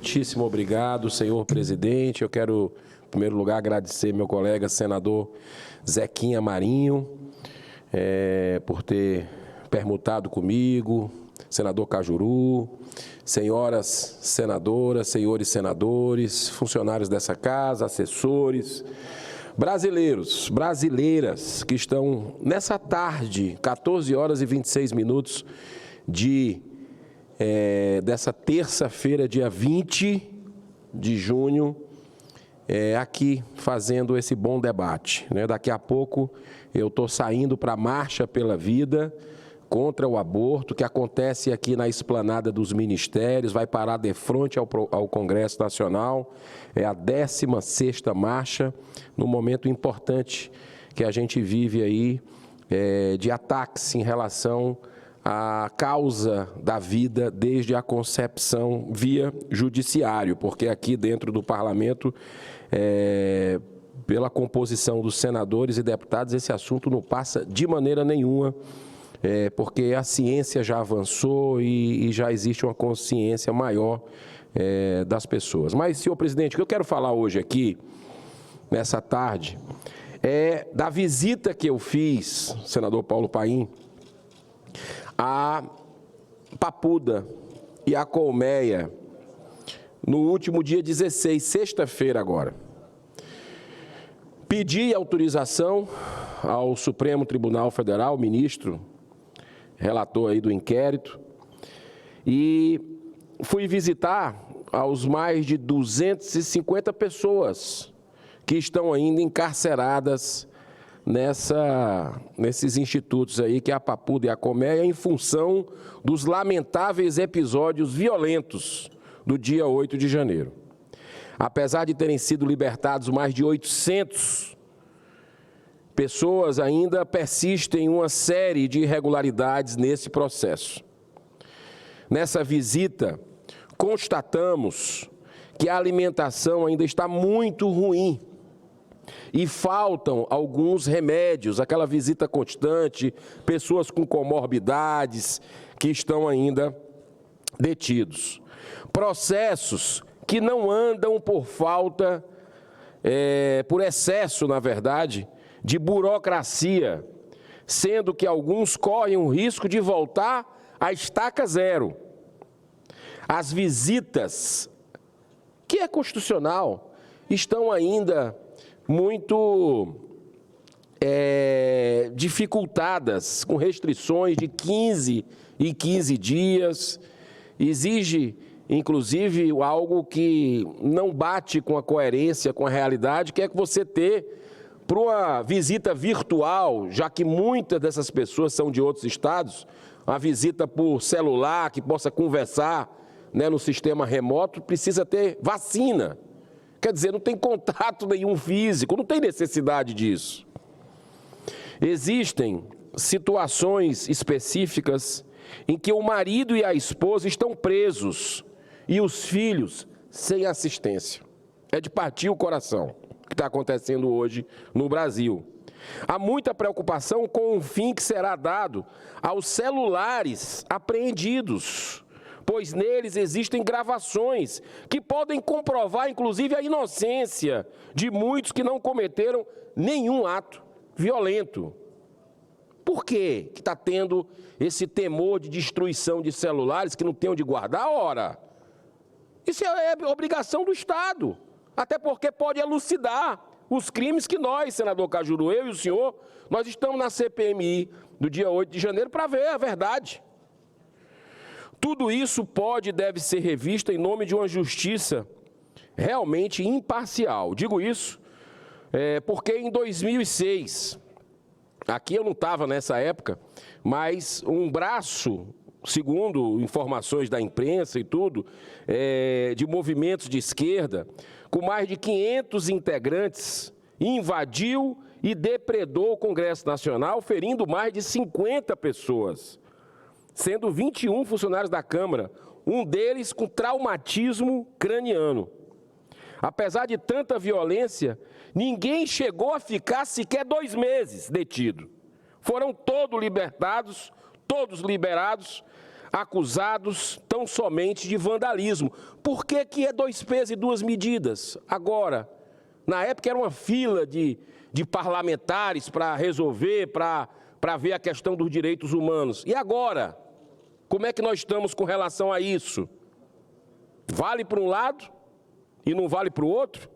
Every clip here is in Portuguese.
Muitíssimo obrigado, senhor presidente. Eu quero, em primeiro lugar, agradecer meu colega senador Zequinha Marinho por ter permutado comigo, senador Cajuru, senhoras senadoras, senhores senadores, funcionários dessa casa, assessores, brasileiros, brasileiras que estão nessa tarde, 14 horas e 26 minutos dessa terça-feira, dia 20 de junho, aqui fazendo esse bom debate, né? Daqui a pouco eu estou saindo para a Marcha pela Vida contra o aborto, que acontece aqui na Esplanada dos Ministérios, vai parar de frente ao Congresso Nacional. É a 16ª marcha, num momento importante que a gente vive aí, de ataques em relação à causa da vida desde a concepção via judiciário, porque aqui dentro do parlamento, pela composição dos senadores e deputados, esse assunto não passa de maneira nenhuma, porque a ciência já avançou e já existe uma consciência maior das pessoas. Mas, senhor presidente, o que eu quero falar hoje aqui, nessa tarde, é da visita que eu fiz, senador Paulo Paim, a Papuda e a Colmeia, no último dia 16, sexta-feira agora. Pedi autorização ao Supremo Tribunal Federal, ministro, relator aí do inquérito, e fui visitar aos mais de 250 pessoas que estão ainda encarceradas nesses institutos aí, que é a Papuda e a Colmeia, em função dos lamentáveis episódios violentos do dia 8 de janeiro. Apesar de terem sido libertados mais de 800 pessoas, ainda persistem uma série de irregularidades nesse processo. Nessa visita, constatamos que a alimentação ainda está muito ruim e faltam alguns remédios, aquela visita constante, pessoas com comorbidades que estão ainda detidos. Processos que não andam por falta, por excesso, na verdade, de burocracia, sendo que alguns correm o risco de voltar à estaca zero. As visitas, que é constitucional, estão ainda muito dificultadas, com restrições de 15 em 15 dias, exige, inclusive, algo que não bate com a coerência, com a realidade, que é que você ter, para uma visita virtual, já que muitas dessas pessoas são de outros estados, uma visita por celular, que possa conversar, né, no sistema remoto, precisa ter vacina. Quer dizer, não tem contato nenhum físico, não tem necessidade disso. Existem situações específicas em que o marido e a esposa estão presos e os filhos sem assistência. É de partir o coração o que está acontecendo hoje no Brasil. Há muita preocupação com o fim que será dado aos celulares apreendidos, pois neles existem gravações que podem comprovar, inclusive, a inocência de muitos que não cometeram nenhum ato violento. Por que está tendo esse temor de destruição de celulares que não tem onde guardar? Ora, isso é obrigação do Estado, até porque pode elucidar os crimes que nós, senador Cajuru, eu e o senhor, nós estamos na CPMI do dia 8 de janeiro para ver a verdade. Tudo isso pode e deve ser revisto em nome de uma justiça realmente imparcial. Digo isso porque em 2006, aqui eu não estava nessa época, mas um braço, segundo informações da imprensa e tudo, de movimentos de esquerda, com mais de 500 integrantes, invadiu e depredou o Congresso Nacional, ferindo mais de 50 pessoas. Sendo 21 funcionários da Câmara, um deles com traumatismo craniano. Apesar de tanta violência, ninguém chegou a ficar sequer 2 meses detido. Foram todos libertados, todos liberados, acusados tão somente de vandalismo. Por que que é 2 pesos e 2 medidas? Agora, na época era uma fila de parlamentares para resolver, para ver a questão dos direitos humanos. E agora? Como é que nós estamos com relação a isso? Vale para um lado e não vale para o outro?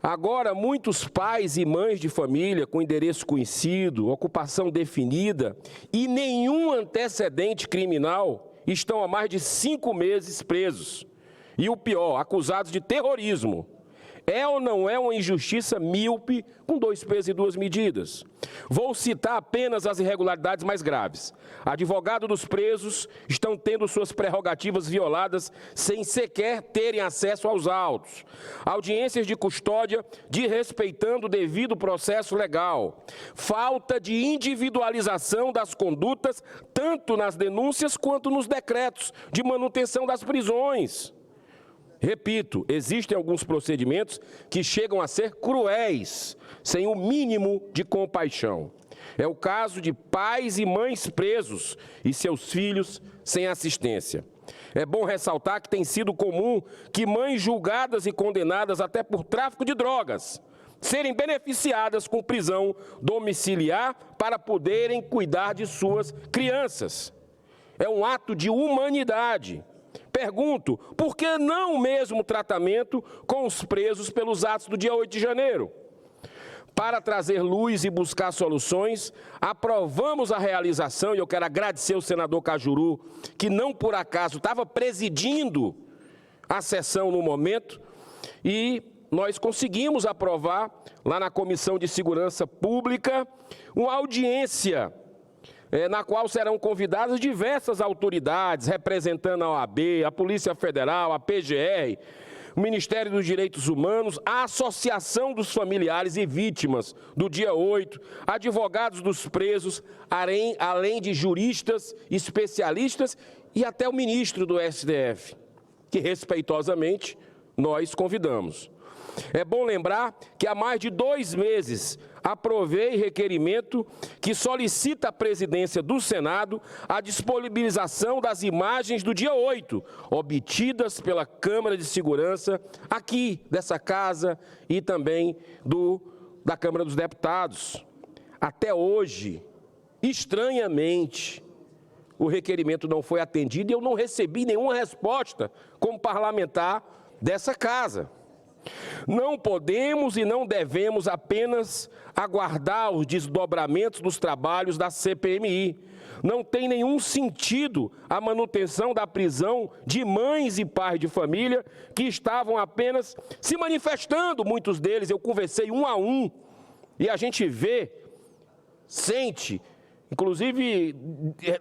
Agora, muitos pais e mães de família com endereço conhecido, ocupação definida e nenhum antecedente criminal estão há mais de 5 meses presos. E o pior, acusados de terrorismo. É ou não é uma injustiça míope com 2 pesos e 2 medidas? Vou citar apenas as irregularidades mais graves. Advogados dos presos estão tendo suas prerrogativas violadas sem sequer terem acesso aos autos. Audiências de custódia desrespeitando o devido processo legal. Falta de individualização das condutas, tanto nas denúncias quanto nos decretos de manutenção das prisões. Repito, existem alguns procedimentos que chegam a ser cruéis, sem o mínimo de compaixão. É o caso de pais e mães presos e seus filhos sem assistência. É bom ressaltar que tem sido comum que mães julgadas e condenadas até por tráfico de drogas serem beneficiadas com prisão domiciliar para poderem cuidar de suas crianças. É um ato de humanidade. Pergunto, por que não o mesmo tratamento com os presos pelos atos do dia 8 de janeiro? Para trazer luz e buscar soluções, aprovamos a realização, e eu quero agradecer ao senador Cajuru, que não por acaso estava presidindo a sessão no momento, e nós conseguimos aprovar, lá na Comissão de Segurança Pública, uma audiência na qual serão convidadas diversas autoridades, representando a OAB, a Polícia Federal, a PGR, o Ministério dos Direitos Humanos, a Associação dos Familiares e Vítimas do dia 8, advogados dos presos, além de juristas, especialistas e até o ministro do STF, que respeitosamente nós convidamos. É bom lembrar que há mais de 2 meses aprovei requerimento que solicita à presidência do Senado a disponibilização das imagens do dia 8, obtidas pela Câmara de Segurança aqui dessa casa e também da Câmara dos Deputados. Até hoje, estranhamente, o requerimento não foi atendido e eu não recebi nenhuma resposta como parlamentar dessa casa. Não podemos e não devemos apenas aguardar os desdobramentos dos trabalhos da CPMI. Não tem nenhum sentido a manutenção da prisão de mães e pais de família que estavam apenas se manifestando, muitos deles, eu conversei um a um, e a gente vê, sente, inclusive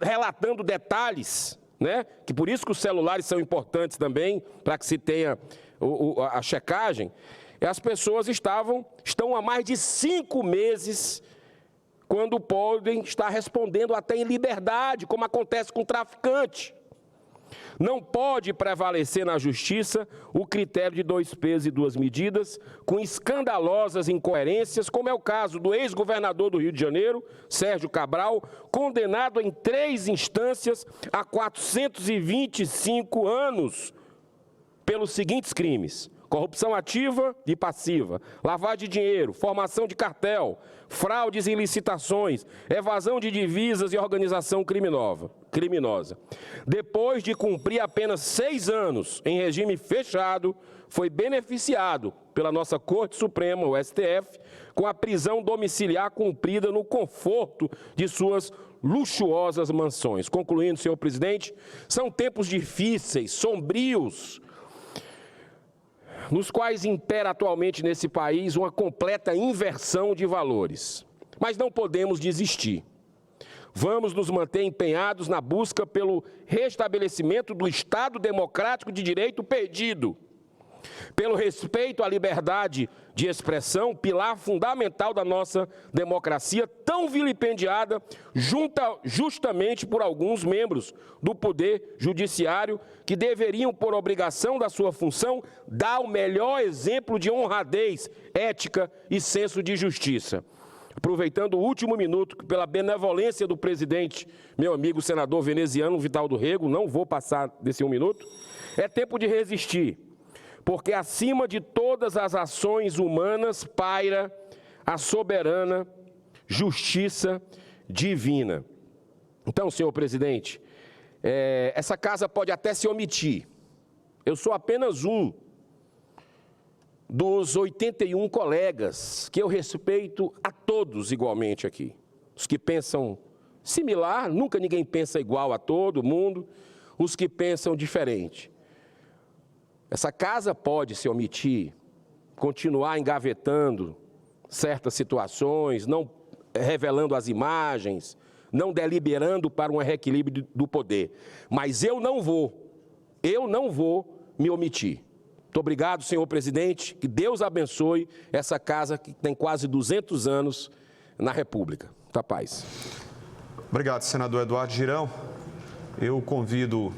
relatando detalhes, né? Que por isso que os celulares são importantes também, para que se tenha a checagem. As pessoas estão há mais de 5 meses, quando podem estar respondendo até em liberdade, como acontece com o traficante. Não pode prevalecer na justiça o critério de 2 pesos e 2 medidas, com escandalosas incoerências, como é o caso do ex-governador do Rio de Janeiro, Sérgio Cabral, condenado em 3 instâncias a 425 anos pelos seguintes crimes: corrupção ativa e passiva, lavagem de dinheiro, formação de cartel, fraudes em licitações, evasão de divisas e organização criminosa. Depois de cumprir apenas 6 anos em regime fechado, foi beneficiado pela nossa Corte Suprema, o STF, com a prisão domiciliar cumprida no conforto de suas luxuosas mansões. Concluindo, senhor presidente, são tempos difíceis, sombrios, nos quais impera atualmente nesse país uma completa inversão de valores. Mas não podemos desistir. Vamos nos manter empenhados na busca pelo restabelecimento do Estado democrático de direito perdido, pelo respeito à liberdade de expressão, pilar fundamental da nossa democracia, tão vilipendiada justamente por alguns membros do Poder Judiciário, que deveriam, por obrigação da sua função, dar o melhor exemplo de honradez, ética e senso de justiça. aproveitando o último minuto, pela benevolência do presidente, meu amigo senador veneziano Vital do Rego, não vou passar desse 1 minuto, é tempo de resistir, porque acima de todas as ações humanas paira a soberana justiça divina. Então, senhor presidente, essa casa pode até se omitir. Eu sou apenas um dos 81 colegas que eu respeito a todos igualmente aqui. Os que pensam similar, nunca ninguém pensa igual a todo mundo, os que pensam diferente. Essa casa pode se omitir, continuar engavetando certas situações, não revelando as imagens, não deliberando para um reequilíbrio do poder. Mas eu não vou me omitir. Muito obrigado, senhor presidente, que Deus abençoe essa casa que tem quase 200 anos na República. Muita paz. Obrigado, senador Eduardo Girão. Eu convido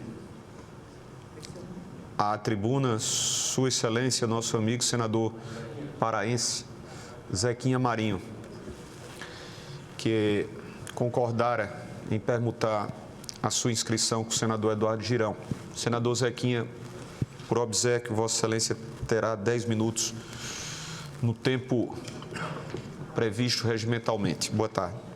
à tribuna Sua Excelência, nosso amigo senador paraense, Zequinha Marinho, que concordara em permutar a sua inscrição com o senador Eduardo Girão. Senador Zequinha, por obséquio, Vossa Excelência terá 10 minutos no tempo previsto regimentalmente. Boa tarde.